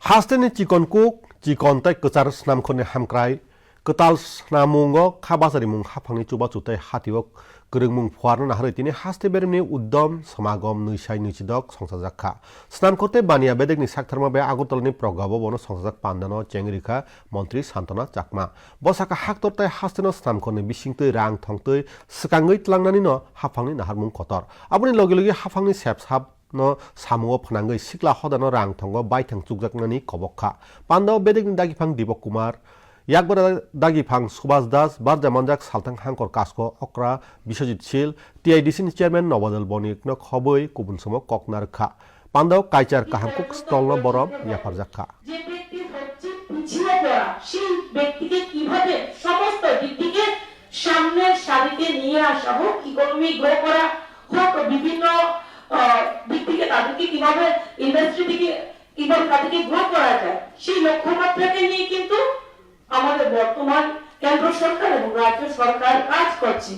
Hasteni cikon kuk, cikon tai kecar senam kone hamkrai, ketal senamungo kabasari mung hapangni coba cutai hatiwok gereng mung fuarno nahari tini haste berimni uddom samagom nuisai nuicidok songsajakka. Senam kote bania bedek ni saktarma be agotolni progabo bono songsajak pandano cengrika Montri Santona Chakma. Bosaka haktor tai hasteno senam kone bisingtui rang thongtui sekangui tlangnani no hapangni nahar mung kotor. Aboni logi logi hapangni sepsap no samungo phanangoi sikla hodano rang thongo baithang chukjaknani kobokha pandao bedek ni dagipang Dibok Kumar yakbara dagipang Subhas Das barja manjak saltang hangkor kasko okra Biswajit Sil TIDC ni chairman Nobadal Bonik no khoboi kubun somo koknar kha pandao kaichar kahamkuk stol no borob yaparjakha যে ব্যক্তি হচ্ছে পিছিয়ে পড়া সেই ব্যক্তিকে কিভাবে সমস্ত দিক থেকে সামনের সারিতে নিয়ে আসা হোক ইকোনমি গ্রো করা হোক বিভিন্ন দিক থেকে তাদেরকে কিভাবে ইন্ডাস্ট্রি থেকে কিভাবে তাদেরকে গ্রো করা যায় সেই লক্ষ্যমাত্রাকে নিয়ে কিন্তু আমাদের বর্তমান কেন্দ্র সরকার এবং রাজ্য সরকার কাজ করছে।